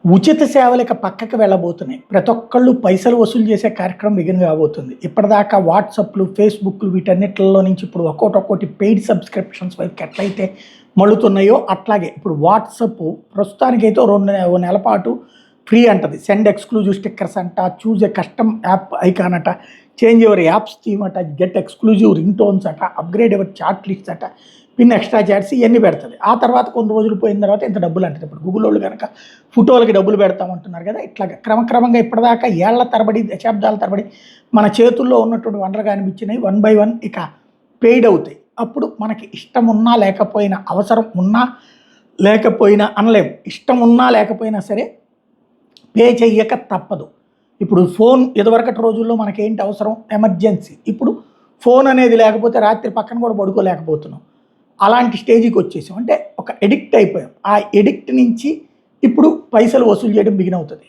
ఉచిత సేవలకి పక్కకి వెళ్ళబోతున్నాయి. ప్రతి ఒక్కళ్ళు పైసలు వసూలు చేసే కార్యక్రమం బిగిన్ కాబోతుంది. ఇప్పటిదాకా వాట్సాప్‌లు, ఫేస్‌బుక్‌లు వీటన్నిటిలో నుంచి ఇప్పుడు ఒక్కోటి పెయిడ్ సబ్స్క్రిప్షన్స్ వైపుకి ఎట్లయితే మళ్ళుతున్నాయో అట్లాగే ఇప్పుడు వాట్సాప్ ప్రస్తుతానికైతే ఓ నెల పాటు ఫ్రీ అంటది. సెండ్ ఎక్స్‌క్లూజివ్ స్టిక్కర్స్ అంట, చూజ్ ఎ కస్టమ్ యాప్ ఐకాన్ అట, చేంజ్ యువర్ యాప్స్ థీమ్ అట, గెట్ ఎక్స్‌క్లూజివ్ రింగ్ టోన్స్ అట, అప్‌గ్రేడ్ యువర్ చాట్ లిస్ట్స్ అట, పిన్ ఎక్స్ట్రా చాట్స్ ఇవన్నీ పెడతది. ఆ తర్వాత కొన్ని రోజులు పోయిన తర్వాత ఇంత డబ్బులు అంటది. ఇప్పుడు గూగుల్ వాళ్ళు గనక ఫోటోలకి డబ్బులు పెడతామంటున్నారు కదా! ఇట్లాగా క్రమక్రమంగా ఇప్పటిదాకా ఏళ్ల తరబడి, దశాబ్దాల తరబడి మన చేతుల్లో ఉన్నటువంటి వనరుగా అనిపించినవి వన్ బై వన్ ఇక పెయిడ్ అవుతాయి. అప్పుడు మనకి ఇష్టం ఉన్నా లేకపోయినా, అవసరం ఉన్నా లేకపోయినా అనలేము. ఇష్టం ఉన్నా లేకపోయినా సరే పే చెయ్యక తప్పదు. ఇప్పుడు ఫోన్ ఇదివరకటి రోజుల్లో మనకేంటి అవసరం? ఎమర్జెన్సీ. ఇప్పుడు ఫోన్ అనేది లేకపోతే రాత్రి పక్కన కూడా పడుకోలేకపోతున్నాం. అలాంటి స్టేజ్‌కి వచ్చేసాం. అంటే ఒక ఎడిక్ట్ అయిపోయాం. ఆ ఎడిక్ట్ నుంచి ఇప్పుడు పైసలు వసూలు చేయడం బిగిన్ అవుతది.